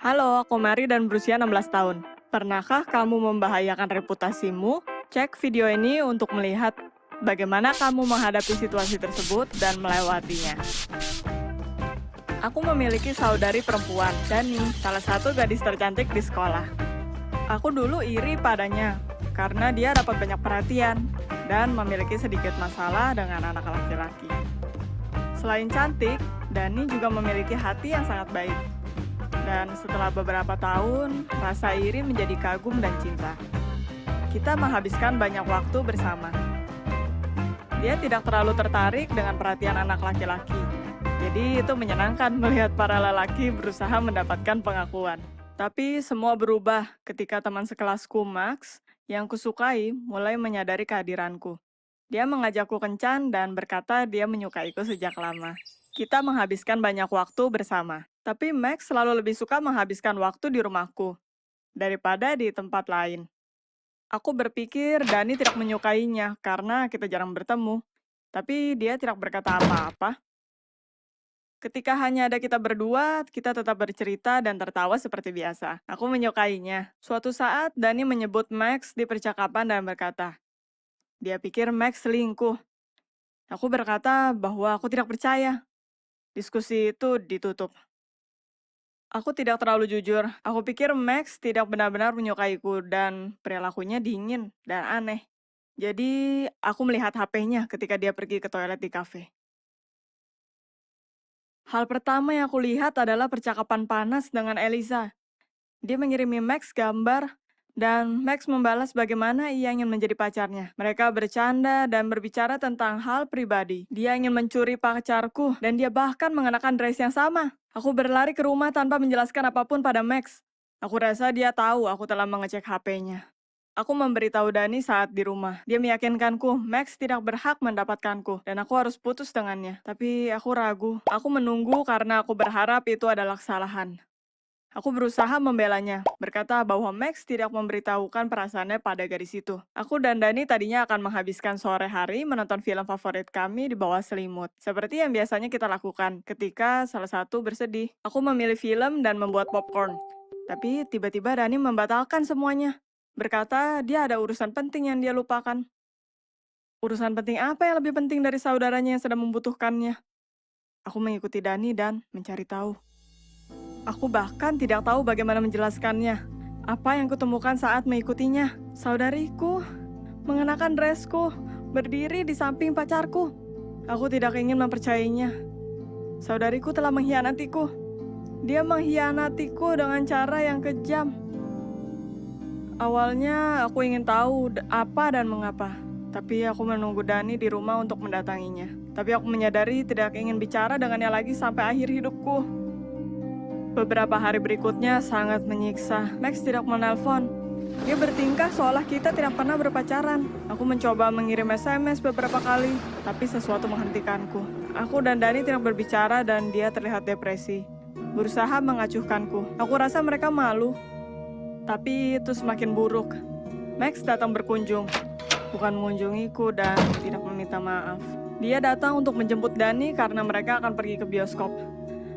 Halo, aku Mary dan berusia 16 tahun. Pernahkah kamu membahayakan reputasimu? Cek video ini untuk melihat bagaimana kamu menghadapi situasi tersebut dan melewatinya. Aku memiliki saudari perempuan, Dani, salah satu gadis tercantik di sekolah. Aku dulu iri padanya, karena dia dapat banyak perhatian dan memiliki sedikit masalah dengan anak laki-laki. Selain cantik, Dani juga memiliki hati yang sangat baik. Dan setelah beberapa tahun, rasa iri menjadi kagum dan cinta. Kita menghabiskan banyak waktu bersama. Dia tidak terlalu tertarik dengan perhatian anak laki-laki. Jadi itu menyenangkan melihat para lelaki berusaha mendapatkan pengakuan. Tapi semua berubah ketika teman sekelasku, Max, yang kusukai mulai menyadari kehadiranku. Dia mengajakku kencan dan berkata dia menyukaiku sejak lama. Kita menghabiskan banyak waktu bersama. Tapi Max selalu lebih suka menghabiskan waktu di rumahku daripada di tempat lain. Aku berpikir Dani tidak menyukainya karena kita jarang bertemu. Tapi dia tidak berkata apa-apa. Ketika hanya ada kita berdua, kita tetap bercerita dan tertawa seperti biasa. Aku menyukainya. Suatu saat, Dani menyebut Max di percakapan dan berkata, dia pikir Max selingkuh. Aku berkata bahwa aku tidak percaya. Diskusi itu ditutup. Aku tidak terlalu jujur. Aku pikir Max tidak benar-benar menyukaiku dan perilakunya dingin dan aneh. Jadi, aku melihat HP-nya ketika dia pergi ke toilet di kafe. Hal pertama yang aku lihat adalah percakapan panas dengan Eliza. Dia mengirimi Max gambar, dan Max membalas bagaimana ia ingin menjadi pacarnya. Mereka bercanda dan berbicara tentang hal pribadi. Dia ingin mencuri pacarku, dan dia bahkan mengenakan dress yang sama. Aku berlari ke rumah tanpa menjelaskan apapun pada Max. Aku rasa dia tahu aku telah mengecek HP-nya. Aku memberitahu Dani saat di rumah. Dia meyakinkanku, Max tidak berhak mendapatkanku, dan aku harus putus dengannya. Tapi aku ragu. Aku menunggu karena aku berharap itu adalah kesalahan. Aku berusaha membelanya, berkata bahwa Max tidak memberitahukan perasaannya pada gadis itu. Aku dan Dani tadinya akan menghabiskan sore hari menonton film favorit kami di bawah selimut. Seperti yang biasanya kita lakukan ketika salah satu bersedih. Aku memilih film dan membuat popcorn. Tapi tiba-tiba Dani membatalkan semuanya. Berkata dia ada urusan penting yang dia lupakan. Urusan penting apa yang lebih penting dari saudaranya yang sedang membutuhkannya? Aku mengikuti Dani dan mencari tahu. Aku bahkan tidak tahu bagaimana menjelaskannya. Apa yang kutemukan saat mengikutinya? Saudariku, mengenakan dressku, berdiri di samping pacarku. Aku tidak ingin mempercayainya. Saudariku telah mengkhianatiku. Dia mengkhianatiku dengan cara yang kejam. Awalnya aku ingin tahu apa dan mengapa. Tapi aku menunggu Dani di rumah untuk mendatanginya. Tapi aku menyadari tidak ingin bicara dengannya lagi sampai akhir hidupku. Beberapa hari berikutnya sangat menyiksa. Max tidak menelpon. Dia bertingkah seolah kita tidak pernah berpacaran. Aku mencoba mengirim SMS beberapa kali, tapi sesuatu menghentikanku. Aku dan Dani tidak berbicara dan dia terlihat depresi. Berusaha mengacuhkanku. Aku rasa mereka malu. Tapi itu semakin buruk. Max datang berkunjung. Bukan mengunjungiku dan tidak meminta maaf. Dia datang untuk menjemput Dani karena mereka akan pergi ke bioskop.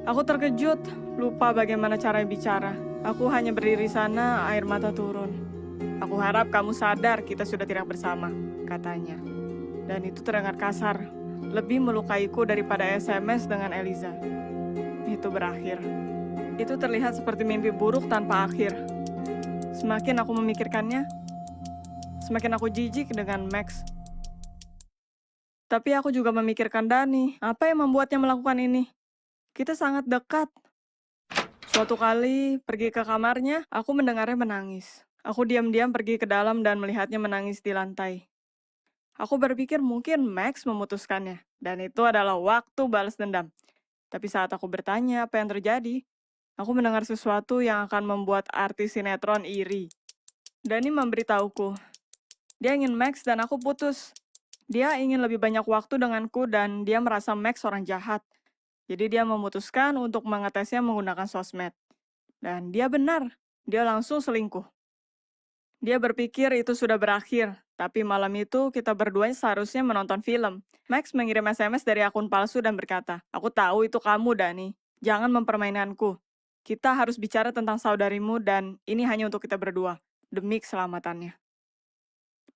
Aku terkejut, lupa bagaimana cara bicara. Aku hanya berdiri sana, air mata turun. Aku harap kamu sadar kita sudah tidak bersama, katanya. Dan itu terdengar kasar, lebih melukaiku daripada SMS dengan Eliza. Itu berakhir. Itu terlihat seperti mimpi buruk tanpa akhir. Semakin aku memikirkannya, semakin aku jijik dengan Max. Tapi aku juga memikirkan Dani, apa yang membuatnya melakukan ini? Kita sangat dekat. Suatu kali, pergi ke kamarnya, aku mendengarnya menangis. Aku diam-diam pergi ke dalam dan melihatnya menangis di lantai. Aku berpikir mungkin Max memutuskannya, dan itu adalah waktu balas dendam. Tapi saat aku bertanya apa yang terjadi, aku mendengar sesuatu yang akan membuat artis sinetron iri. Dani memberitahuku, dia ingin Max dan aku putus. Dia ingin lebih banyak waktu denganku dan dia merasa Max orang jahat. Jadi dia memutuskan untuk mengetesnya menggunakan sosmed. Dan dia benar, dia langsung selingkuh. Dia berpikir itu sudah berakhir, tapi malam itu kita berdua seharusnya menonton film. Max mengirim SMS dari akun palsu dan berkata, aku tahu itu kamu, Dani. Jangan mempermainkanku. Kita harus bicara tentang saudarimu dan ini hanya untuk kita berdua, demi keselamatannya.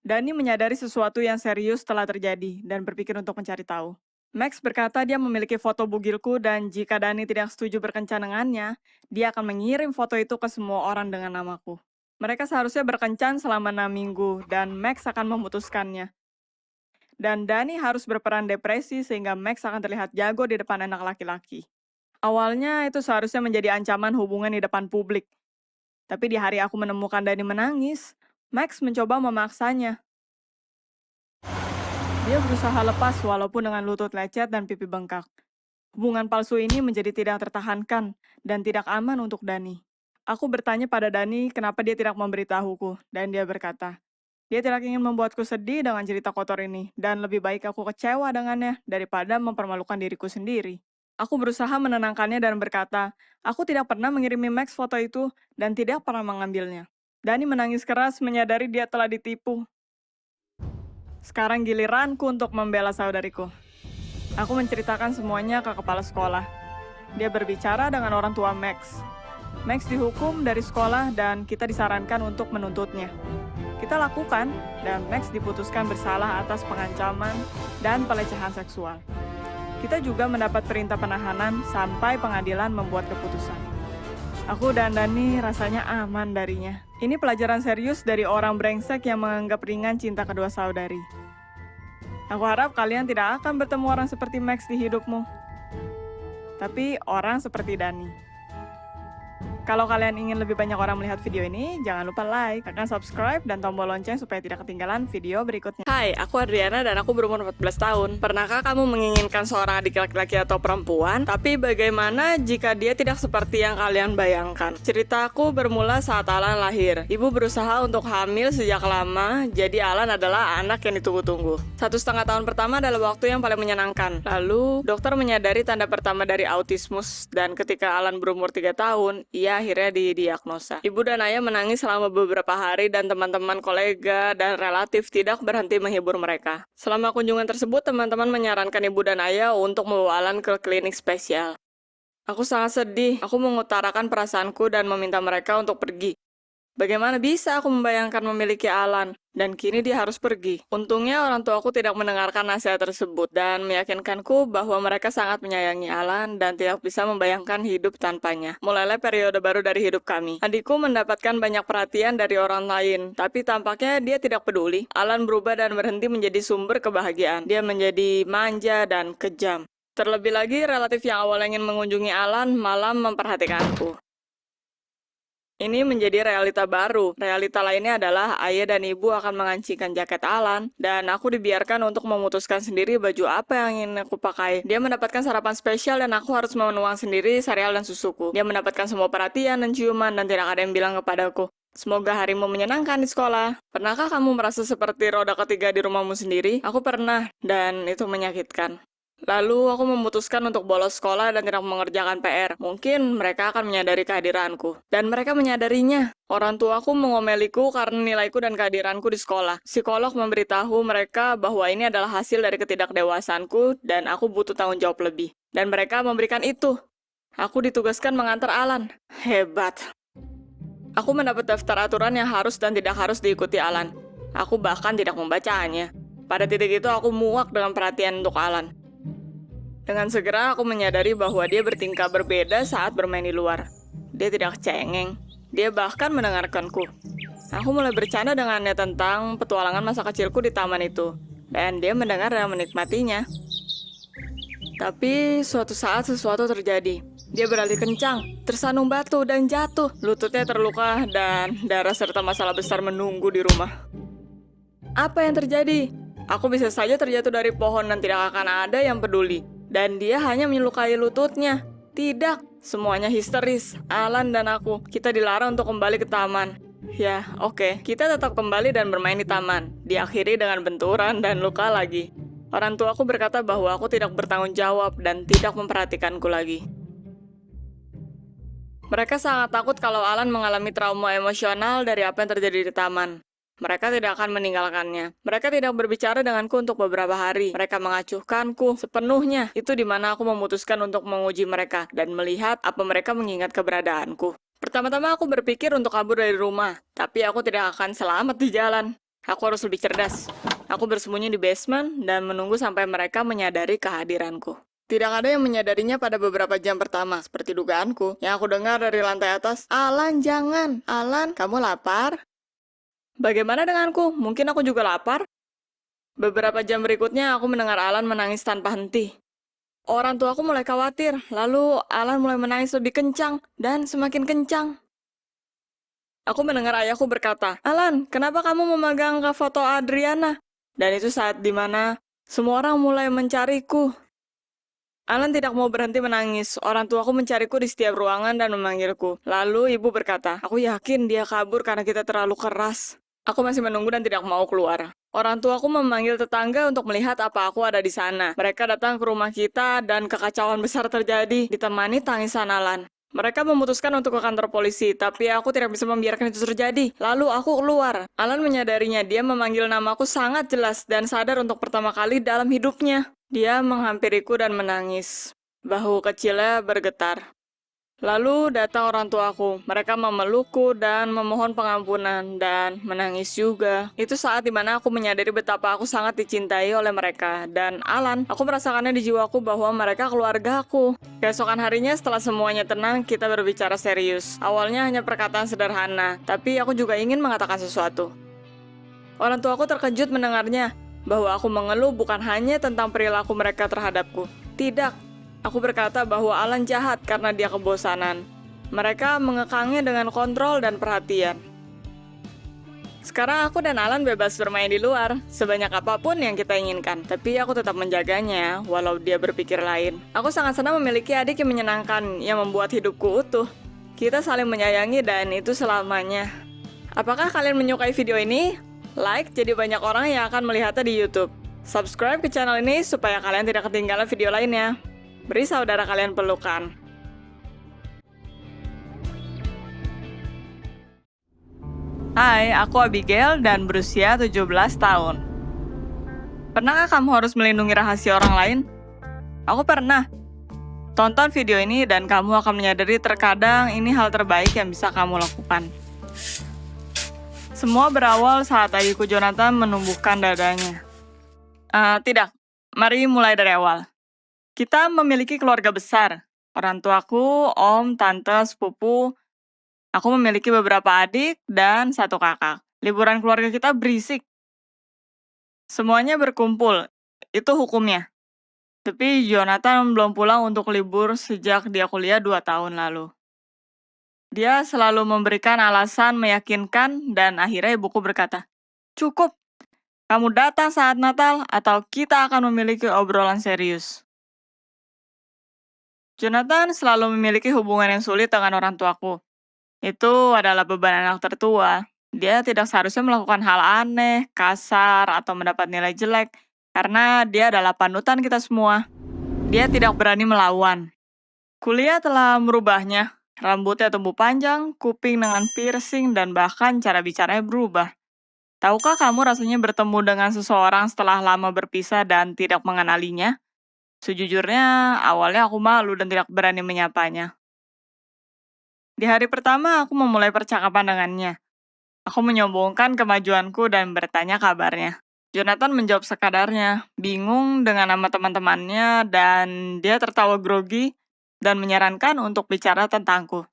Dani menyadari sesuatu yang serius telah terjadi dan berpikir untuk mencari tahu. Max berkata dia memiliki foto bugilku dan jika Dani tidak setuju berkencan dengannya, dia akan mengirim foto itu ke semua orang dengan namaku. Mereka seharusnya berkencan selama 6 minggu dan Max akan memutuskannya. Dan Dani harus berperan depresi sehingga Max akan terlihat jago di depan anak laki-laki. Awalnya itu seharusnya menjadi ancaman hubungan di depan publik. Tapi di hari aku menemukan Dani menangis, Max mencoba memaksanya. Dia berusaha lepas walaupun dengan lutut lecet dan pipi bengkak. Hubungan palsu ini menjadi tidak tertahankan dan tidak aman untuk Dani. Aku bertanya pada Dani kenapa dia tidak memberitahuku, dan dia berkata, dia tidak ingin membuatku sedih dengan cerita kotor ini, dan lebih baik aku kecewa dengannya daripada mempermalukan diriku sendiri. Aku berusaha menenangkannya dan berkata, aku tidak pernah mengirimi Max foto itu dan tidak pernah mengambilnya. Dani menangis keras menyadari dia telah ditipu. Sekarang giliranku untuk membela saudariku. Aku menceritakan semuanya ke kepala sekolah. Dia berbicara dengan orang tua Max. Max dihukum dari sekolah dan kita disarankan untuk menuntutnya. Kita lakukan dan Max diputuskan bersalah atas pengancaman dan pelecehan seksual. Kita juga mendapat perintah penahanan sampai pengadilan membuat keputusan. Aku dan Dani rasanya aman darinya. Ini pelajaran serius dari orang brengsek yang menganggap ringan cinta kedua saudari. Aku harap kalian tidak akan bertemu orang seperti Max di hidupmu. Tapi orang seperti Dani. Kalau kalian ingin lebih banyak orang melihat video ini, jangan lupa like, tekan subscribe, dan tombol lonceng supaya tidak ketinggalan video berikutnya. Hai, aku Adriana dan aku berumur 14 tahun. Pernahkah kamu menginginkan seorang adik laki-laki atau perempuan? Tapi bagaimana jika dia tidak seperti yang kalian bayangkan? Ceritaku bermula saat Alan lahir. Ibu berusaha untuk hamil sejak lama, jadi Alan adalah anak yang ditunggu-tunggu. 1,5 tahun pertama adalah waktu yang paling menyenangkan. Lalu, dokter menyadari tanda pertama dari autismus, dan ketika Alan berumur 3 tahun, ia akhirnya didiagnosa. Ibu dan ayah menangis selama beberapa hari dan teman-teman, kolega, dan relatif tidak berhenti menghibur mereka. Selama kunjungan tersebut, teman-teman menyarankan ibu dan ayah untuk membawa Alan ke klinik spesial. Aku sangat sedih. Aku mengutarakan perasaanku dan meminta mereka untuk pergi. Bagaimana bisa aku membayangkan memiliki Alan? Dan kini dia harus pergi. Untungnya orang tuaku tidak mendengarkan nasihat tersebut dan meyakinkanku bahwa mereka sangat menyayangi Alan dan tidak bisa membayangkan hidup tanpanya. Mulailah periode baru dari hidup kami. Adikku mendapatkan banyak perhatian dari orang lain, tapi tampaknya dia tidak peduli. Alan berubah dan berhenti menjadi sumber kebahagiaan. Dia menjadi manja dan kejam. Terlebih lagi, relatif yang awalnya ingin mengunjungi Alan malah memperhatikanku. Ini menjadi realita baru. Realita lainnya adalah ayah dan ibu akan mengancikan jaket Alan, dan aku dibiarkan untuk memutuskan sendiri baju apa yang ingin aku pakai. Dia mendapatkan sarapan spesial dan aku harus menuang sendiri sereal dan susuku. Dia mendapatkan semua perhatian dan ciuman dan tidak ada yang bilang kepadaku, semoga harimu menyenangkan di sekolah. Pernahkah kamu merasa seperti roda ketiga di rumahmu sendiri? Aku pernah, dan itu menyakitkan. Lalu aku memutuskan untuk bolos sekolah dan tidak mengerjakan PR. Mungkin mereka akan menyadari kehadiranku. Dan mereka menyadarinya. Orang tuaku mengomeliku karena nilaiku dan kehadiranku di sekolah. Psikolog memberitahu mereka bahwa ini adalah hasil dari ketidakdewasaanku dan aku butuh tanggung jawab lebih. Dan mereka memberikan itu. Aku ditugaskan mengantar Alan. Hebat. Aku mendapat daftar aturan yang harus dan tidak harus diikuti Alan. Aku bahkan tidak membacanya. Pada titik itu aku muak dengan perhatian untuk Alan. Dengan segera aku menyadari bahwa dia bertingkah berbeda saat bermain di luar. Dia tidak cengeng. Dia bahkan mendengarkanku. Aku mulai bercanda dengannya tentang petualangan masa kecilku di taman itu. Dan dia mendengar dan menikmatinya. Tapi suatu saat sesuatu terjadi. Dia berlari kencang, tersandung batu dan jatuh. Lututnya terluka dan darah serta masalah besar menunggu di rumah. Apa yang terjadi? Aku bisa saja terjatuh dari pohon dan tidak akan ada yang peduli. Dan dia hanya melukai lututnya. Tidak, semuanya histeris. Alan dan aku, kita dilarang untuk kembali ke taman. Ya, oke, kita tetap kembali dan bermain di taman. Diakhiri dengan benturan dan luka lagi. Orang tuaku berkata bahwa aku tidak bertanggung jawab dan tidak memperhatikanku lagi. Mereka sangat takut kalau Alan mengalami trauma emosional dari apa yang terjadi di taman. Mereka tidak akan meninggalkannya. Mereka tidak berbicara denganku untuk beberapa hari. Mereka mengacuhkanku sepenuhnya. Itu di mana aku memutuskan untuk menguji mereka dan melihat apa mereka mengingat keberadaanku. Pertama-tama aku berpikir untuk kabur dari rumah, tapi aku tidak akan selamat di jalan. Aku harus lebih cerdas. Aku bersembunyi di basement dan menunggu sampai mereka menyadari kehadiranku. Tidak ada yang menyadarinya pada beberapa jam pertama, seperti dugaanku. Yang aku dengar dari lantai atas, "Alan, jangan! Alan, kamu lapar?" Bagaimana denganku? Mungkin aku juga lapar? Beberapa jam berikutnya, aku mendengar Alan menangis tanpa henti. Orang tuaku mulai khawatir, lalu Alan mulai menangis lebih kencang dan semakin kencang. Aku mendengar ayahku berkata, "Alan, kenapa kamu memegang foto Adriana?" Dan itu saat dimana semua orang mulai mencariku. Alan tidak mau berhenti menangis. Orang tuaku mencariku di setiap ruangan dan memanggilku. Lalu ibu berkata, "Aku yakin dia kabur karena kita terlalu keras." Aku masih menunggu dan tidak mau keluar. Orang tuaku memanggil tetangga untuk melihat apa aku ada di sana. Mereka datang ke rumah kita dan kekacauan besar terjadi, ditemani tangisan Alan. Mereka memutuskan untuk ke kantor polisi, tapi aku tidak bisa membiarkan itu terjadi. Lalu aku keluar. Alan menyadarinya, dia memanggil namaku sangat jelas dan sadar untuk pertama kali dalam hidupnya. Dia menghampiriku dan menangis. Bahu kecilnya bergetar. Lalu datang orang tuaku. Mereka memelukku dan memohon pengampunan dan menangis juga. Itu saat dimana aku menyadari betapa aku sangat dicintai oleh mereka. Dan Alan, aku merasakannya di jiwaku bahwa mereka keluargaku. Keesokan harinya setelah semuanya tenang, kita berbicara serius. Awalnya hanya perkataan sederhana, tapi aku juga ingin mengatakan sesuatu. Orang tuaku terkejut mendengarnya, bahwa aku mengeluh bukan hanya tentang perilaku mereka terhadapku. Tidak. Aku berkata bahwa Alan jahat karena dia kebosanan. Mereka mengekangnya dengan kontrol dan perhatian. Sekarang aku dan Alan bebas bermain di luar, sebanyak apapun yang kita inginkan. Tapi aku tetap menjaganya, walau dia berpikir lain. Aku sangat senang memiliki adik yang menyenangkan, yang membuat hidupku utuh. Kita saling menyayangi dan itu selamanya. Apakah kalian menyukai video ini? Like, jadi banyak orang yang akan melihatnya di YouTube. Subscribe ke channel ini supaya kalian tidak ketinggalan video lainnya. Beri saudara kalian pelukan. Hai, aku Abigail dan berusia 17 tahun. Pernahkah kamu harus melindungi rahasia orang lain? Aku pernah. Tonton video ini dan kamu akan menyadari terkadang ini hal terbaik yang bisa kamu lakukan. Semua berawal saat ayahku Jonathan menumbuhkan dadanya. Tidak, mari mulai dari awal. Kita memiliki keluarga besar. Orang tuaku, om, tante, sepupu. Aku memiliki beberapa adik dan satu kakak. Liburan keluarga kita berisik. Semuanya berkumpul. Itu hukumnya. Tapi Jonathan belum pulang untuk libur sejak dia kuliah 2 tahun lalu. Dia selalu memberikan alasan meyakinkan dan akhirnya ibuku berkata, "Cukup, kamu datang saat Natal atau kita akan memiliki obrolan serius." Jonathan selalu memiliki hubungan yang sulit dengan orang tuaku. Itu adalah beban anak tertua. Dia tidak seharusnya melakukan hal aneh, kasar, atau mendapat nilai jelek, karena dia adalah panutan kita semua. Dia tidak berani melawan. Kuliah telah merubahnya. Rambutnya tumbuh panjang, kuping dengan piercing, dan bahkan cara bicaranya berubah. Tahukah kamu rasanya bertemu dengan seseorang setelah lama berpisah dan tidak mengenalinya? Sejujurnya, awalnya aku malu dan tidak berani menyapanya. Di hari pertama, aku memulai percakapan dengannya. Aku menyombongkan kemajuanku dan bertanya kabarnya. Jonathan menjawab sekadarnya, bingung dengan nama teman-temannya, dan dia tertawa grogi dan menyarankan untuk bicara tentangku.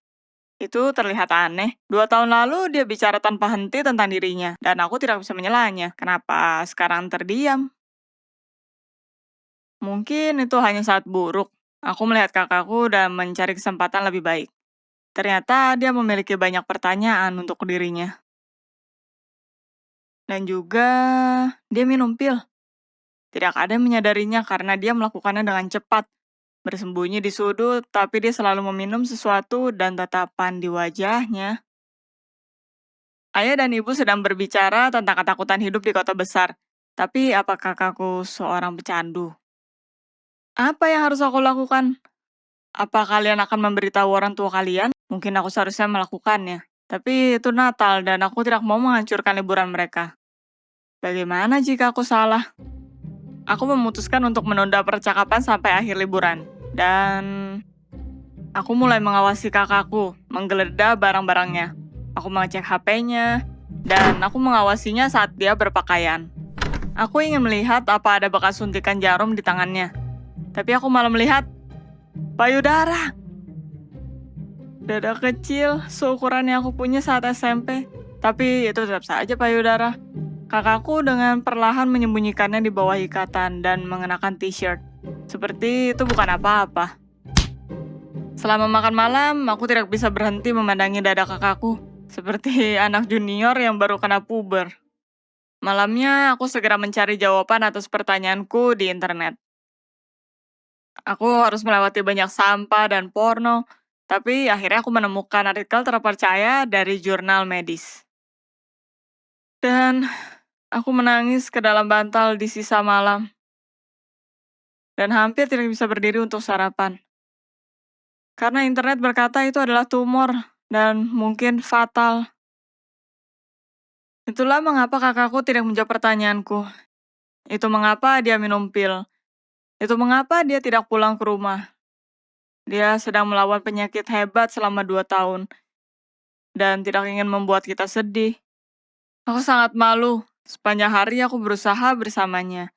Itu terlihat aneh. 2 tahun lalu dia bicara tanpa henti tentang dirinya, dan aku tidak bisa menyalahnya. Kenapa sekarang terdiam? Mungkin itu hanya saat buruk. Aku melihat kakakku dan mencari kesempatan lebih baik. Ternyata dia memiliki banyak pertanyaan untuk dirinya. Dan juga dia minum pil. Tidak ada yang menyadarinya karena dia melakukannya dengan cepat. Bersembunyi di sudut, tapi dia selalu meminum sesuatu dan tatapan di wajahnya. Ayah dan ibu sedang berbicara tentang ketakutan hidup di kota besar. Tapi apakah kakakku seorang pecandu? Apa yang harus aku lakukan? Apa kalian akan memberitahu orang tua kalian? Mungkin aku seharusnya melakukannya. Tapi itu Natal dan aku tidak mau menghancurkan liburan mereka. Bagaimana jika aku salah? Aku memutuskan untuk menunda percakapan sampai akhir liburan. Dan aku mulai mengawasi kakakku, menggeledah barang-barangnya. Aku mengecek HP-nya, dan aku mengawasinya saat dia berpakaian. Aku ingin melihat apa ada bekas suntikan jarum di tangannya. Tapi aku malah melihat payudara. Dada kecil, seukuran yang aku punya saat SMP. Tapi itu tetap saja payudara. Kakakku dengan perlahan menyembunyikannya di bawah ikatan dan mengenakan t-shirt. Seperti itu bukan apa-apa. Selama makan malam, aku tidak bisa berhenti memandangi dada kakakku. Seperti anak junior yang baru kena puber. Malamnya, aku segera mencari jawaban atas pertanyaanku di internet. Aku harus melewati banyak sampah dan porno, tapi akhirnya aku menemukan artikel terpercaya dari jurnal medis. Dan aku menangis ke dalam bantal di sisa malam, dan hampir tidak bisa berdiri untuk sarapan. Karena internet berkata itu adalah tumor, dan mungkin fatal. Itulah mengapa kakakku tidak menjawab pertanyaanku. Itu mengapa dia minum pil. Itu mengapa dia tidak pulang ke rumah. Dia sedang melawan penyakit hebat selama 2 tahun, dan tidak ingin membuat kita sedih. Aku sangat malu. Sepanjang hari aku berusaha bersamanya.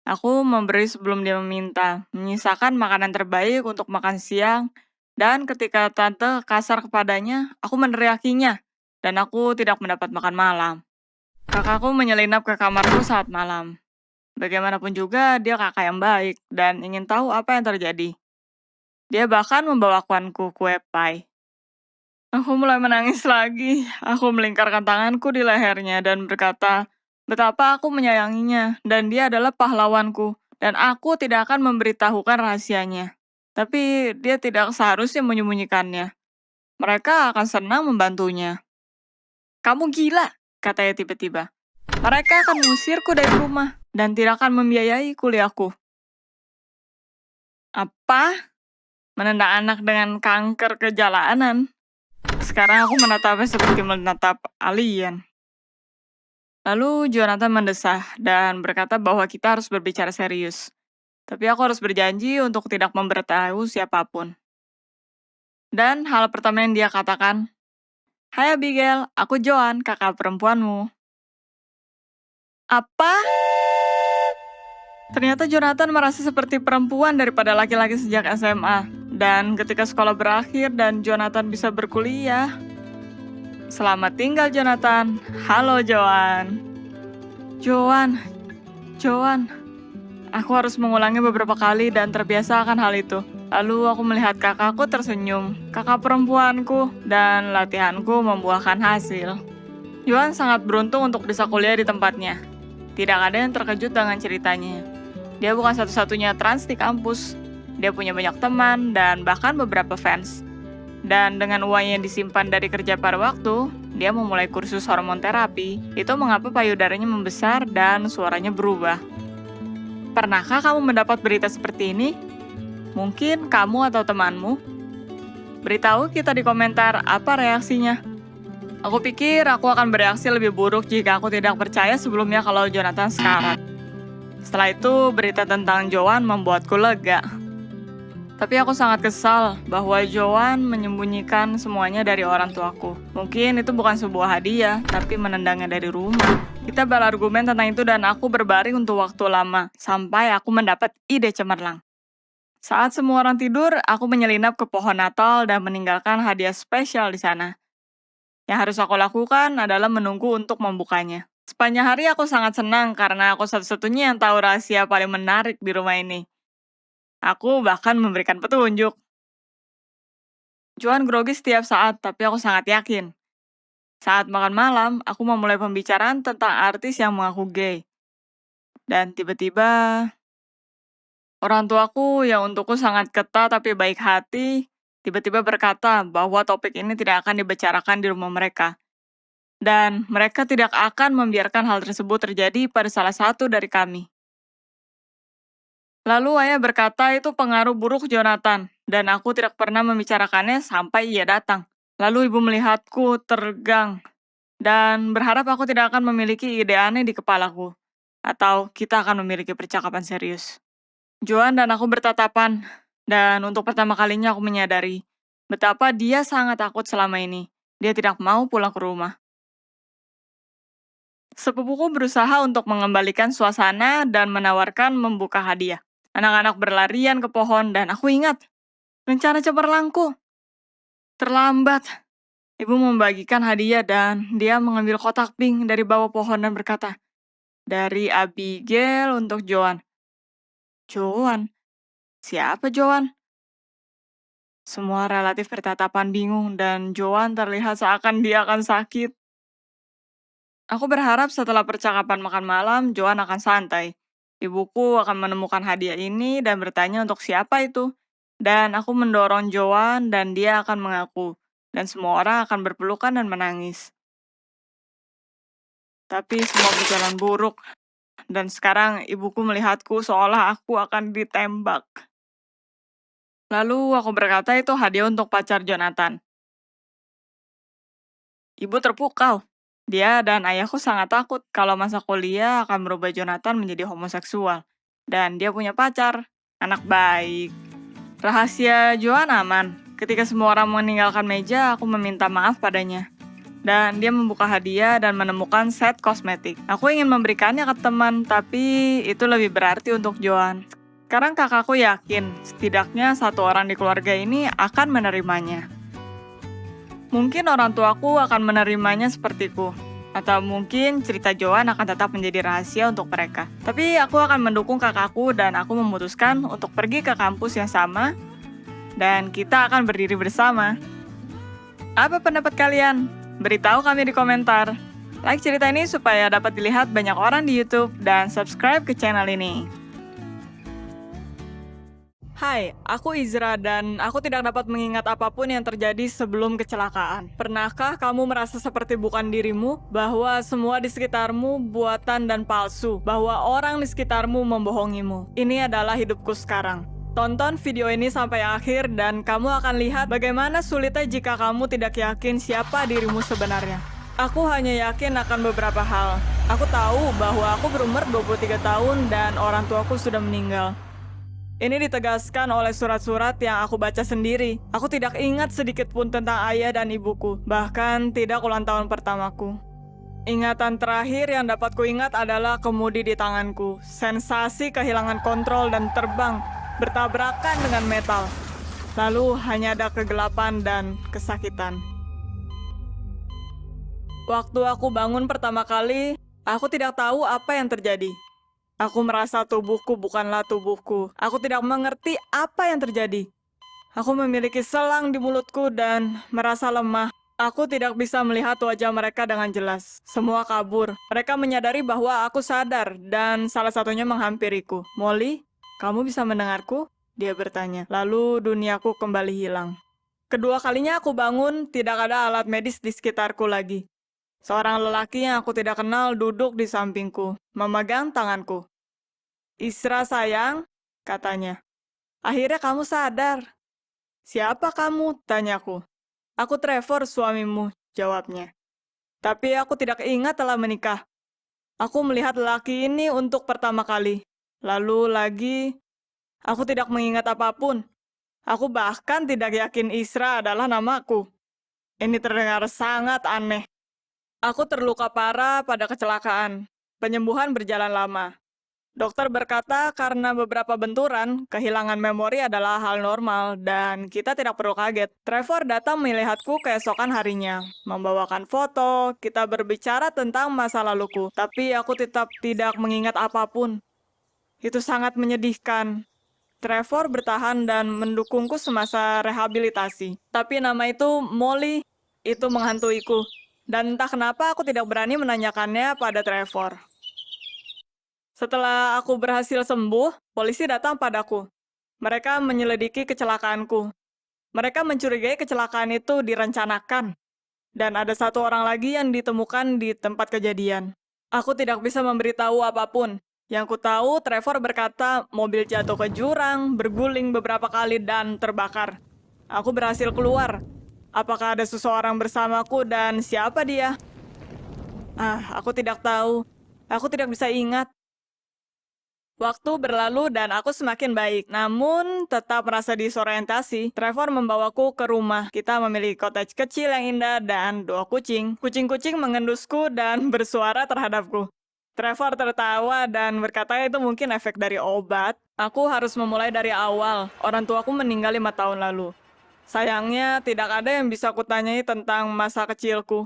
Aku memberi sebelum dia meminta, menyisakan makanan terbaik untuk makan siang, dan ketika tante kasar kepadanya, aku meneriakinya, dan aku tidak mendapat makan malam. Kakakku menyelinap ke kamarku saat malam. Bagaimanapun juga, dia kakak yang baik, dan ingin tahu apa yang terjadi. Dia bahkan membawakanku kue pie. Aku mulai menangis lagi. Aku melingkarkan tanganku di lehernya dan berkata, betapa aku menyayanginya, dan dia adalah pahlawanku, dan aku tidak akan memberitahukan rahasianya. Tapi dia tidak seharusnya menyembunyikannya. Mereka akan senang membantunya. Kamu gila, katanya tiba-tiba. Mereka akan mengusirku dari rumah, dan tidak akan membiayai kuliahku. Apa? Menendang anak dengan kanker ke jalanan? Sekarang aku menatapnya seperti menatap alien. Lalu Jonathan mendesah dan berkata bahwa kita harus berbicara serius. Tapi aku harus berjanji untuk tidak memberitahu siapapun. Dan hal pertama yang dia katakan, "Hai Abigail, aku Joan, kakak perempuanmu." Apa? Ternyata Jonathan merasa seperti perempuan daripada laki-laki sejak SMA. Dan ketika sekolah berakhir dan Jonathan bisa berkuliah. Selamat tinggal Jonathan. Halo Joan. Joan. Aku harus mengulangi beberapa kali dan terbiasa akan hal itu. Lalu aku melihat kakakku tersenyum, kakak perempuanku, dan latihanku membuahkan hasil. Joan sangat beruntung untuk bisa kuliah di tempatnya. Tidak ada yang terkejut dengan ceritanya. Dia bukan satu-satunya trans di kampus. Dia punya banyak teman dan bahkan beberapa fans. Dan dengan uang yang disimpan dari kerja pada waktu, dia memulai kursus hormon terapi. Itu mengapa payudaranya membesar dan suaranya berubah. Pernahkah kamu mendapat berita seperti ini? Mungkin kamu atau temanmu? Beritahu kita di komentar apa reaksinya. Aku pikir aku akan bereaksi lebih buruk jika aku tidak percaya sebelumnya kalau Jonathan sekarat. Setelah itu, berita tentang Joan membuatku lega. Tapi aku sangat kesal bahwa Joan menyembunyikan semuanya dari orang tuaku. Mungkin itu bukan sebuah hadiah, tapi menendangnya dari rumah. Kita berargumen tentang itu dan aku berbaring untuk waktu lama, sampai aku mendapat ide cemerlang. Saat semua orang tidur, aku menyelinap ke pohon Natal dan meninggalkan hadiah spesial di sana. Yang harus aku lakukan adalah menunggu untuk membukanya. Sepanjang hari aku sangat senang karena aku satu-satunya yang tahu rahasia paling menarik di rumah ini. Aku bahkan memberikan petunjuk. Joan grogi setiap saat, tapi aku sangat yakin. Saat makan malam, aku memulai pembicaraan tentang artis yang mengaku gay. Dan tiba-tiba, orang tuaku yang untukku sangat ketat tapi baik hati, tiba-tiba berkata bahwa topik ini tidak akan dibicarakan di rumah mereka. Dan mereka tidak akan membiarkan hal tersebut terjadi pada salah satu dari kami. Lalu ayah berkata itu pengaruh buruk Jonathan, dan aku tidak pernah membicarakannya sampai ia datang. Lalu ibu melihatku teregang dan berharap aku tidak akan memiliki ide aneh di kepalaku. Atau kita akan memiliki percakapan serius. Joan dan aku bertatapan, dan untuk pertama kalinya aku menyadari betapa dia sangat takut selama ini. Dia tidak mau pulang ke rumah. Sepupuku berusaha untuk mengembalikan suasana dan menawarkan membuka hadiah. Anak-anak berlarian ke pohon dan aku ingat, rencana cemerlangku. Terlambat. Ibu membagikan hadiah dan dia mengambil kotak pink dari bawah pohon dan berkata, "Dari Abigail untuk Joan." Joan? Siapa Joan? Semua relatif bertatapan bingung dan Joan terlihat seakan dia akan sakit. Aku berharap setelah percakapan makan malam, Joan akan santai. Ibuku akan menemukan hadiah ini dan bertanya untuk siapa itu. Dan aku mendorong Joan dan dia akan mengaku. Dan semua orang akan berpelukan dan menangis. Tapi semua berjalan buruk. Dan sekarang ibuku melihatku seolah aku akan ditembak. Lalu aku berkata itu hadiah untuk pacar Jonathan. Ibu terpukau. Dia dan ayahku sangat takut kalau masa kuliah akan merubah Jonathan menjadi homoseksual. Dan dia punya pacar, anak baik. Rahasia Joan aman. Ketika semua orang meninggalkan meja, aku meminta maaf padanya. Dan dia membuka hadiah dan menemukan set kosmetik. Aku ingin memberikannya ke teman, tapi itu lebih berarti untuk Joan. Sekarang kakakku yakin, setidaknya satu orang di keluarga ini akan menerimanya. Mungkin orang tuaku akan menerimanya sepertiku. Atau mungkin cerita Joan akan tetap menjadi rahasia untuk mereka. Tapi aku akan mendukung kakakku dan aku memutuskan untuk pergi ke kampus yang sama. Dan kita akan berdiri bersama. Apa pendapat kalian? Beritahu kami di komentar. Like cerita ini supaya dapat dilihat banyak orang di YouTube dan subscribe ke channel ini. Hai, aku Izra dan aku tidak dapat mengingat apapun yang terjadi sebelum kecelakaan. Pernahkah kamu merasa seperti bukan dirimu? Bahwa semua di sekitarmu buatan dan palsu? Bahwa orang di sekitarmu membohongimu? Ini adalah hidupku sekarang. Tonton video ini sampai akhir dan kamu akan lihat bagaimana sulitnya jika kamu tidak yakin siapa dirimu sebenarnya. Aku hanya yakin akan beberapa hal. Aku tahu bahwa aku berumur 23 tahun dan orang tuaku sudah meninggal. Ini ditegaskan oleh surat-surat yang aku baca sendiri. Aku tidak ingat sedikit pun tentang ayah dan ibuku, bahkan tidak ulang tahun pertamaku. Ingatan terakhir yang dapat kuingat adalah kemudi di tanganku, sensasi kehilangan kontrol dan terbang, bertabrakan dengan metal. Lalu hanya ada kegelapan dan kesakitan. Waktu aku bangun pertama kali, aku tidak tahu apa yang terjadi. Aku merasa tubuhku bukanlah tubuhku. Aku tidak mengerti apa yang terjadi. Aku memiliki selang di mulutku dan merasa lemah. Aku tidak bisa melihat wajah mereka dengan jelas. Semua kabur. Mereka menyadari bahwa aku sadar dan salah satunya menghampiriku. "Molly, kamu bisa mendengarku?" Dia bertanya. Lalu duniaku kembali hilang. Kedua kalinya aku bangun, tidak ada alat medis di sekitarku lagi. Seorang lelaki yang aku tidak kenal duduk di sampingku, memegang tanganku. "Isra sayang," katanya. "Akhirnya kamu sadar." "Siapa kamu?" tanyaku. "Aku Trevor, suamimu," jawabnya. "Tapi aku tidak ingat telah menikah. Aku melihat lelaki ini untuk pertama kali. Lalu lagi, aku tidak mengingat apapun. Aku bahkan tidak yakin Isra adalah namaku." Ini terdengar sangat aneh. Aku terluka parah pada kecelakaan. Penyembuhan berjalan lama. Dokter berkata karena beberapa benturan, kehilangan memori adalah hal normal dan kita tidak perlu kaget. Trevor datang melihatku keesokan harinya, membawakan foto, kita berbicara tentang masa laluku, tapi aku tetap tidak mengingat apapun. Itu sangat menyedihkan. Trevor bertahan dan mendukungku semasa rehabilitasi. Tapi nama itu Molly, itu menghantuiku. Dan entah kenapa aku tidak berani menanyakannya pada Trevor. Setelah aku berhasil sembuh, polisi datang padaku. Mereka menyelidiki kecelakaanku. Mereka mencurigai kecelakaan itu direncanakan. Dan ada satu orang lagi yang ditemukan di tempat kejadian. Aku tidak bisa memberitahu apapun. Yang ku tahu, Trevor berkata mobil jatuh ke jurang, berguling beberapa kali dan terbakar. Aku berhasil keluar. Apakah ada seseorang bersamaku dan siapa dia? Aku tidak tahu. Aku tidak bisa ingat. Waktu berlalu dan aku semakin baik, namun tetap merasa disorientasi. Trevor membawaku ke rumah. Kita memiliki cottage kecil yang indah dan 2 kucing. Kucing-kucing mengendusku dan bersuara terhadapku. Trevor tertawa dan berkata itu mungkin efek dari obat. Aku harus memulai dari awal. Orang tuaku meninggal 5 tahun lalu. Sayangnya, tidak ada yang bisa kutanyai tentang masa kecilku.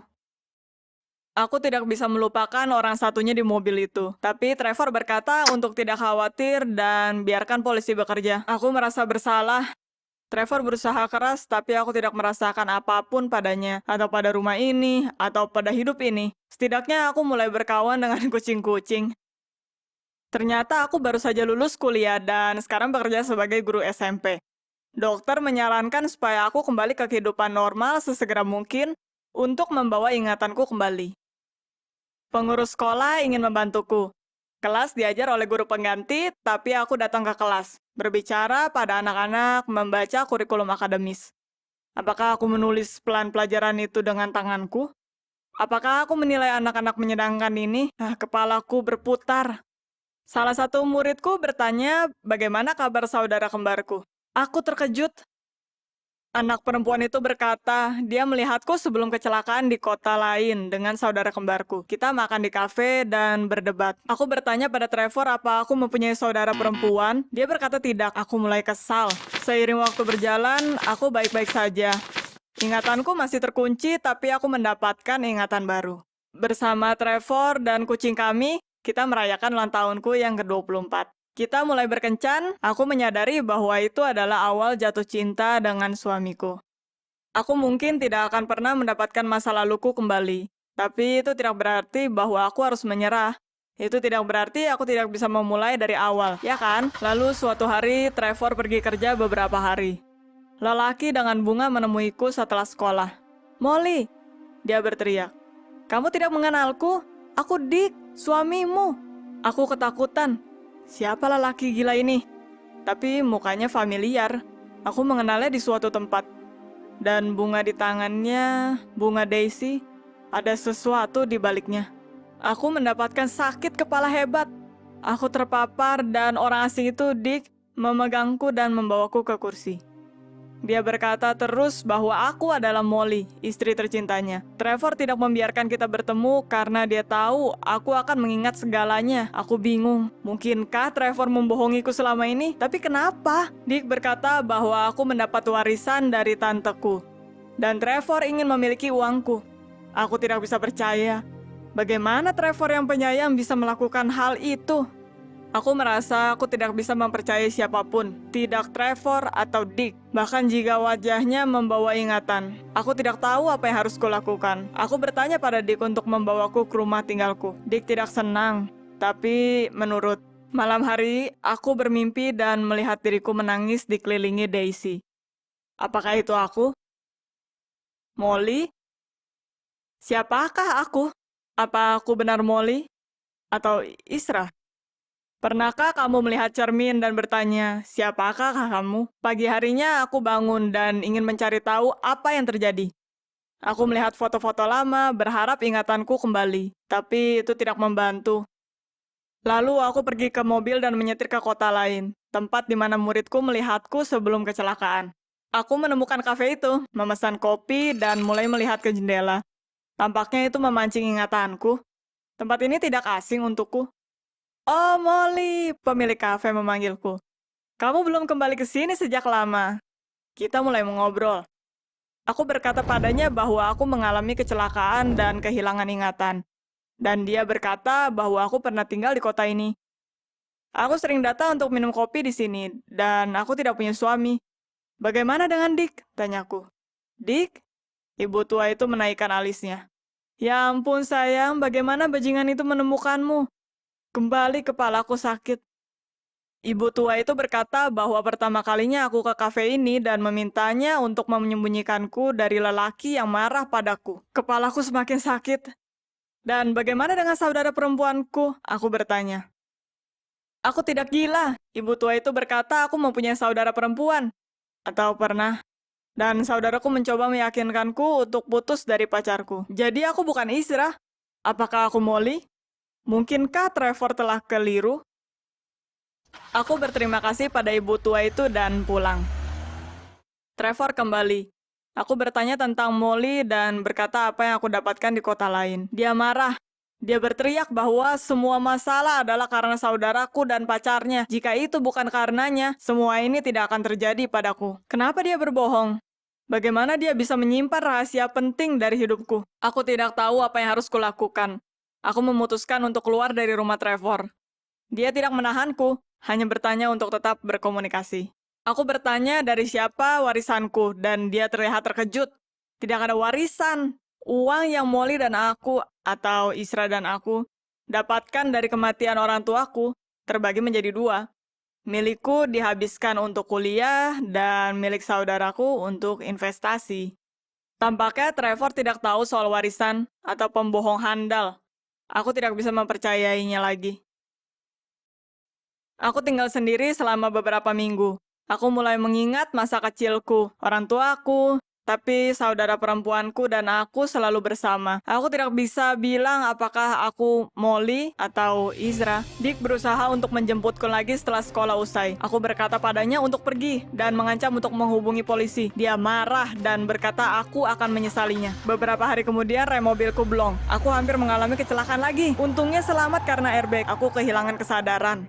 Aku tidak bisa melupakan orang satunya di mobil itu. Tapi Trevor berkata untuk tidak khawatir dan biarkan polisi bekerja. Aku merasa bersalah. Trevor berusaha keras, tapi aku tidak merasakan apapun padanya, atau pada rumah ini, atau pada hidup ini. Setidaknya aku mulai berkawan dengan kucing-kucing. Ternyata aku baru saja lulus kuliah dan sekarang bekerja sebagai guru SMP. Dokter menyarankan supaya aku kembali ke kehidupan normal sesegera mungkin untuk membawa ingatanku kembali. Pengurus sekolah ingin membantuku. Kelas diajar oleh guru pengganti, tapi aku datang ke kelas, berbicara pada anak-anak, membaca kurikulum akademis. Apakah aku menulis pelan pelajaran itu dengan tanganku? Apakah aku menilai anak-anak menyenangkan ini? Kepalaku berputar. Salah satu muridku bertanya, bagaimana kabar saudara kembarku? Aku terkejut. Anak perempuan itu berkata, dia melihatku sebelum kecelakaan di kota lain dengan saudara kembarku. Kita makan di kafe dan berdebat. Aku bertanya pada Trevor apa aku mempunyai saudara perempuan. Dia berkata tidak. Aku mulai kesal. Seiring waktu berjalan, aku baik-baik saja. Ingatanku masih terkunci, tapi aku mendapatkan ingatan baru. Bersama Trevor dan kucing kami, kita merayakan ulang tahunku yang ke-24. Kita mulai berkencan, aku menyadari bahwa itu adalah awal jatuh cinta dengan suamiku. Aku mungkin tidak akan pernah mendapatkan masa laluku kembali, tapi itu tidak berarti bahwa aku harus menyerah. Itu tidak berarti aku tidak bisa memulai dari awal, ya kan? Lalu suatu hari, Trevor pergi kerja beberapa hari. Lelaki dengan bunga menemuiku setelah sekolah. "Molly," dia berteriak. "Kamu tidak mengenalku? Aku Dick, suamimu." Aku ketakutan. Siapa lelaki gila ini? Tapi mukanya familiar. Aku mengenalnya di suatu tempat. Dan bunga di tangannya, bunga daisy, ada sesuatu di baliknya. Aku mendapatkan sakit kepala hebat. Aku terpapar dan orang asing itu, Dick, memegangku dan membawaku ke kursi. Dia berkata terus bahwa aku adalah Molly, istri tercintanya. Trevor tidak membiarkan kita bertemu karena dia tahu aku akan mengingat segalanya. Aku bingung. Mungkinkah Trevor membohongiku selama ini? Tapi kenapa? Dick berkata bahwa aku mendapat warisan dari tanteku. Dan Trevor ingin memiliki uangku. Aku tidak bisa percaya. Bagaimana Trevor yang penyayang bisa melakukan hal itu? Aku merasa aku tidak bisa mempercayai siapapun, tidak Trevor atau Dick. Bahkan jika wajahnya membawa ingatan, aku tidak tahu apa yang harus kulakukan. Aku bertanya pada Dick untuk membawaku ke rumah tinggalku. Dick tidak senang, tapi menurut. Malam hari, aku bermimpi dan melihat diriku menangis dikelilingi Daisy. Apakah itu aku? Molly? Siapakah aku? Apa aku benar Molly? Atau Isra? Pernahkah kamu melihat cermin dan bertanya, siapakah kamu? Pagi harinya aku bangun dan ingin mencari tahu apa yang terjadi. Aku melihat foto-foto lama, berharap ingatanku kembali. Tapi itu tidak membantu. Lalu aku pergi ke mobil dan menyetir ke kota lain, tempat di mana muridku melihatku sebelum kecelakaan. Aku menemukan kafe itu, memesan kopi, dan mulai melihat ke jendela. Tampaknya itu memancing ingatanku. Tempat ini tidak asing untukku. "Oh, Molly," pemilik kafe memanggilku. "Kamu belum kembali ke sini sejak lama." Kita mulai mengobrol. Aku berkata padanya bahwa aku mengalami kecelakaan dan kehilangan ingatan. Dan dia berkata bahwa aku pernah tinggal di kota ini. Aku sering datang untuk minum kopi di sini, dan aku tidak punya suami. "Bagaimana dengan Dick?" tanyaku. "Dick?" Ibu tua itu menaikkan alisnya. "Ya ampun sayang, bagaimana bajingan itu menemukanmu?" Kembali kepalaku sakit. Ibu tua itu berkata bahwa pertama kalinya aku ke kafe ini dan memintanya untuk menyembunyikanku dari lelaki yang marah padaku. Kepalaku semakin sakit. "Dan bagaimana dengan saudara perempuanku?" aku bertanya. "Aku tidak gila." Ibu tua itu berkata aku mempunyai saudara perempuan. Atau pernah. Dan saudaraku mencoba meyakinkanku untuk putus dari pacarku. Jadi aku bukan Isra. Apakah aku Molly? Mungkinkah Trevor telah keliru? Aku berterima kasih pada ibu tua itu dan pulang. Trevor kembali. Aku bertanya tentang Molly dan berkata apa yang aku dapatkan di kota lain. Dia marah. Dia berteriak bahwa semua masalah adalah karena saudaraku dan pacarnya. Jika itu bukan karenanya, semua ini tidak akan terjadi padaku. Kenapa dia berbohong? Bagaimana dia bisa menyimpan rahasia penting dari hidupku? Aku tidak tahu apa yang harus kulakukan. Aku memutuskan untuk keluar dari rumah Trevor. Dia tidak menahanku, hanya bertanya untuk tetap berkomunikasi. Aku bertanya dari siapa warisanku, dan dia terlihat terkejut. Tidak ada warisan. Uang yang Molly dan aku, atau Isra dan aku, dapatkan dari kematian orang tuaku, terbagi menjadi dua. Milikku dihabiskan untuk kuliah, dan milik saudaraku untuk investasi. Tampaknya Trevor tidak tahu soal warisan atau pembohong handal. Aku tidak bisa mempercayainya lagi. Aku tinggal sendiri selama beberapa minggu. Aku mulai mengingat masa kecilku, orang tuaku, tapi saudara perempuanku dan aku selalu bersama. Aku tidak bisa bilang apakah aku Molly atau Isra. Dick berusaha untuk menjemputku lagi setelah sekolah usai. Aku berkata padanya untuk pergi dan mengancam untuk menghubungi polisi. Dia marah dan berkata aku akan menyesalinya. Beberapa hari kemudian rem mobilku blong. Aku hampir mengalami kecelakaan lagi. Untungnya selamat karena airbag. Aku kehilangan kesadaran.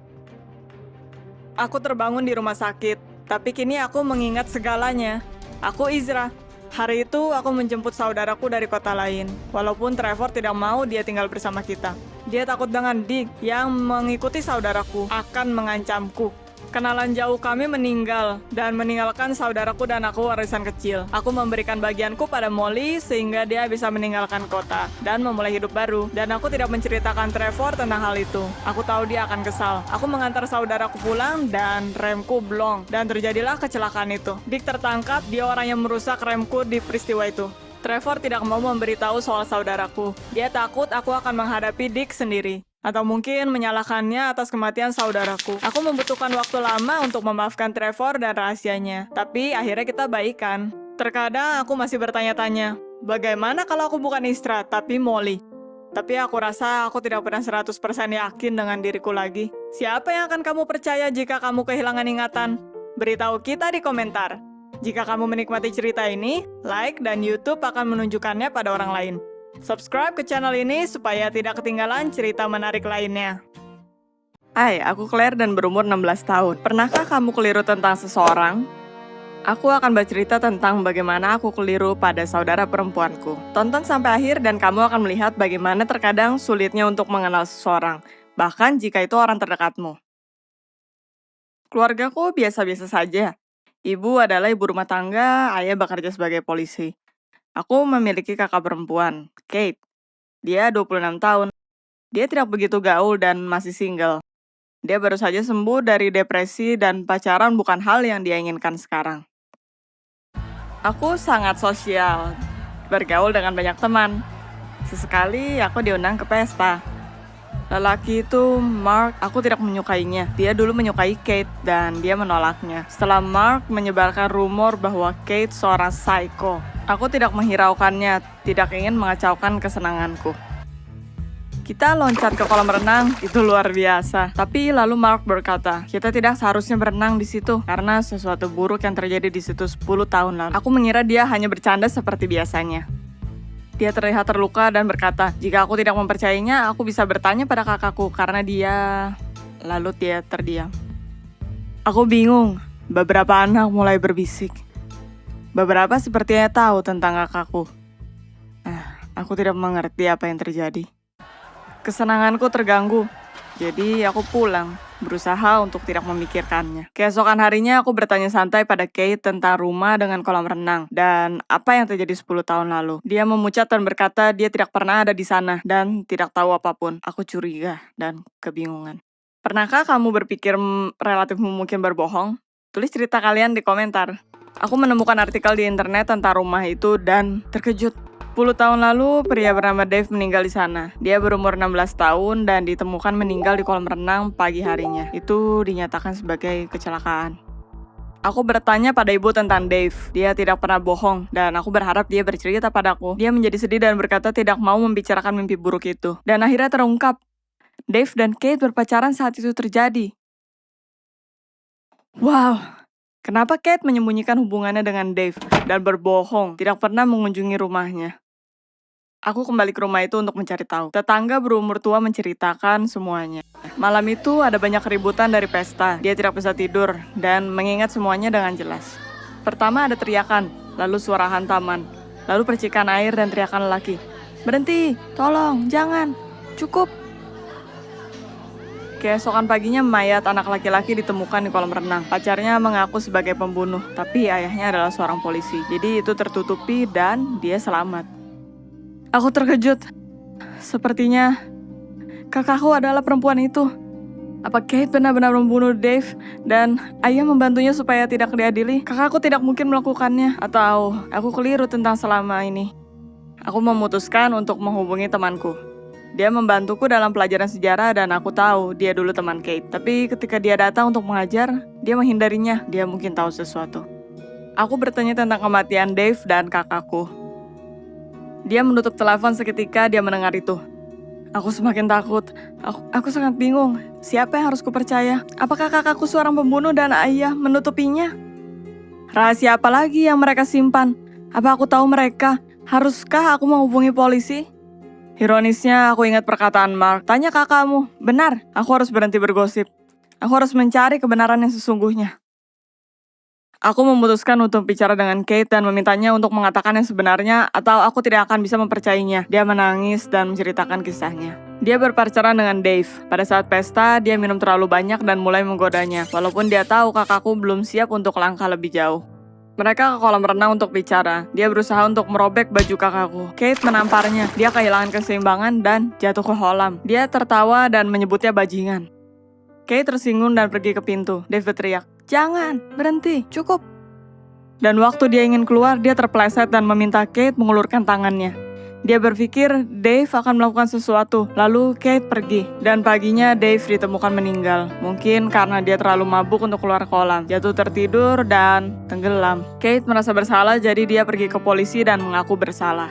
Aku terbangun di rumah sakit, tapi kini aku mengingat segalanya. Aku Isra. Hari itu aku menjemput saudaraku dari kota lain. Walaupun Trevor tidak mau dia tinggal bersama kita. Dia takut dengan Dick yang mengikuti saudaraku akan mengancamku. Kenalan jauh kami meninggal dan meninggalkan saudaraku dan aku warisan kecil. Aku memberikan bagianku pada Molly sehingga dia bisa meninggalkan kota dan memulai hidup baru. Dan aku tidak menceritakan Trevor tentang hal itu. Aku tahu dia akan kesal. Aku mengantar saudaraku pulang dan remku blong. Dan terjadilah kecelakaan itu. Dick tertangkap, dia orang yang merusak remku di peristiwa itu. Trevor tidak mau memberitahu soal saudaraku. Dia takut aku akan menghadapi Dick sendiri. Atau mungkin menyalahkannya atas kematian saudaraku. Aku membutuhkan waktu lama untuk memaafkan Trevor dan rahasianya. Tapi akhirnya kita baikan. Terkadang aku masih bertanya-tanya, bagaimana kalau aku bukan Isra, tapi Molly? Tapi aku rasa aku tidak pernah 100% yakin dengan diriku lagi. Siapa yang akan kamu percaya jika kamu kehilangan ingatan? Beritahu kita di komentar. Jika kamu menikmati cerita ini, like dan YouTube akan menunjukkannya pada orang lain. Subscribe ke channel ini supaya tidak ketinggalan cerita menarik lainnya. Hai, aku Claire dan berumur 16 tahun. Pernahkah kamu keliru tentang seseorang? Aku akan bercerita tentang bagaimana aku keliru pada saudara perempuanku. Tonton sampai akhir dan kamu akan melihat bagaimana terkadang sulitnya untuk mengenal seseorang, bahkan jika itu orang terdekatmu. Keluargaku biasa-biasa saja. Ibu adalah ibu rumah tangga, ayah bekerja sebagai polisi. Aku memiliki kakak perempuan, Kate. Dia 26 tahun. Dia tidak begitu gaul dan masih single. Dia baru saja sembuh dari depresi dan pacaran bukan hal yang dia inginkan sekarang. Aku sangat sosial, bergaul dengan banyak teman. Sesekali aku diundang ke pesta. Lelaki itu, Mark, aku tidak menyukainya. Dia dulu menyukai Kate dan dia menolaknya. Setelah Mark menyebarkan rumor bahwa Kate seorang psycho, aku tidak menghiraukannya, tidak ingin mengacaukan kesenanganku. Kita loncat ke kolam renang, itu luar biasa. Tapi lalu Mark berkata, kita tidak seharusnya berenang di situ karena sesuatu buruk yang terjadi di situ 10 tahun lalu. Aku mengira dia hanya bercanda seperti biasanya. Dia terlihat terluka dan berkata, jika aku tidak mempercayainya, aku bisa bertanya pada kakakku karena dia... Lalu dia terdiam. Aku bingung. Beberapa anak mulai berbisik. Beberapa sepertinya tahu tentang kakakku. Aku tidak mengerti apa yang terjadi. Kesenanganku terganggu, jadi aku pulang, berusaha untuk tidak memikirkannya. Keesokan harinya aku bertanya santai pada Kate tentang rumah dengan kolam renang dan apa yang terjadi 10 tahun lalu. Dia memucat dan berkata dia tidak pernah ada di sana dan tidak tahu apapun. Aku curiga dan kebingungan. Pernahkah kamu berpikir relatifmu mungkin berbohong? Tulis cerita kalian di komentar. Aku menemukan artikel di internet tentang rumah itu dan terkejut. 10 tahun lalu, pria bernama Dave meninggal di sana. Dia berumur 16 tahun dan ditemukan meninggal di kolam renang pagi harinya. Itu dinyatakan sebagai kecelakaan. Aku bertanya pada ibu tentang Dave. Dia tidak pernah bohong, dan aku berharap dia bercerita padaku. Dia menjadi sedih dan berkata tidak mau membicarakan mimpi buruk itu. Dan akhirnya terungkap, Dave dan Kate berpacaran saat itu terjadi. Wow, kenapa Kate menyembunyikan hubungannya dengan Dave dan berbohong, tidak pernah mengunjungi rumahnya? Aku kembali ke rumah itu untuk mencari tahu. Tetangga berumur tua menceritakan semuanya. Malam itu ada banyak keributan dari pesta. Dia tidak bisa tidur dan mengingat semuanya dengan jelas. Pertama ada teriakan, lalu suara hantaman, lalu percikan air dan teriakan lelaki. Berhenti, tolong, jangan, cukup. Keesokan paginya mayat anak laki-laki ditemukan di kolam renang. Pacarnya mengaku sebagai pembunuh, tapi ayahnya adalah seorang polisi. Jadi itu tertutupi dan dia selamat. Aku terkejut. Sepertinya kakakku adalah perempuan itu. Apa Kate benar-benar membunuh Dave dan ayah membantunya supaya tidak diadili? Kakakku tidak mungkin melakukannya. Atau aku keliru tentang selama ini? Aku memutuskan untuk menghubungi temanku. Dia membantuku dalam pelajaran sejarah dan aku tahu dia dulu teman Kate. Tapi ketika dia datang untuk mengajar, dia menghindarinya. Dia mungkin tahu sesuatu. Aku bertanya tentang kematian Dave dan kakakku. Dia menutup telepon seketika dia mendengar itu. Aku semakin takut. Aku sangat bingung. Siapa yang harus kupercaya? Apakah kakakku seorang pembunuh dan ayah menutupinya? Rahasia apa lagi yang mereka simpan? Apa aku tahu mereka? Haruskah aku menghubungi polisi? Ironisnya, aku ingat perkataan Mark. Tanya kakakmu. Benar, aku harus berhenti bergosip. Aku harus mencari kebenaran yang sesungguhnya. Aku memutuskan untuk bicara dengan Kate dan memintanya untuk mengatakan yang sebenarnya atau aku tidak akan bisa mempercayainya. Dia menangis dan menceritakan kisahnya. Dia berpacaran dengan Dave. Pada saat pesta, dia minum terlalu banyak dan mulai menggodanya. Walaupun dia tahu kakakku belum siap untuk langkah lebih jauh. Mereka ke kolam renang untuk bicara. Dia berusaha untuk merobek baju kakakku. Kate menamparnya. Dia kehilangan keseimbangan dan jatuh ke kolam. Dia tertawa dan menyebutnya bajingan. Kate tersinggung dan pergi ke pintu. Dave berteriak, "Jangan, berhenti, cukup." Dan waktu dia ingin keluar, dia terpeleset dan meminta Kate mengulurkan tangannya. Dia berpikir Dave akan melakukan sesuatu, lalu Kate pergi. Dan paginya Dave ditemukan meninggal. Mungkin karena dia terlalu mabuk untuk keluar kolam, jatuh tertidur dan tenggelam. Kate merasa bersalah, jadi dia pergi ke polisi dan mengaku bersalah.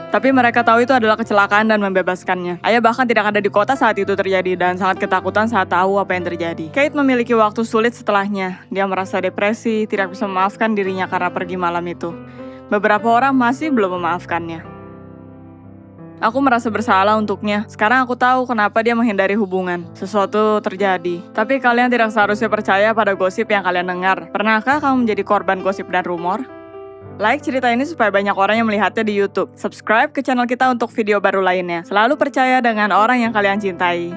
Tapi mereka tahu itu adalah kecelakaan dan membebaskannya. Ayah bahkan tidak ada di kota saat itu terjadi dan sangat ketakutan saat tahu apa yang terjadi. Kate memiliki waktu sulit setelahnya. Dia merasa depresi, tidak bisa memaafkan dirinya karena pergi malam itu. Beberapa orang masih belum memaafkannya. Aku merasa bersalah untuknya. Sekarang aku tahu kenapa dia menghindari hubungan. Sesuatu terjadi. Tapi kalian tidak seharusnya percaya pada gosip yang kalian dengar. Pernahkah kamu menjadi korban gosip dan rumor? Like cerita ini supaya banyak orang yang melihatnya di YouTube. Subscribe ke channel kita untuk video baru lainnya. Selalu percaya dengan orang yang kalian cintai.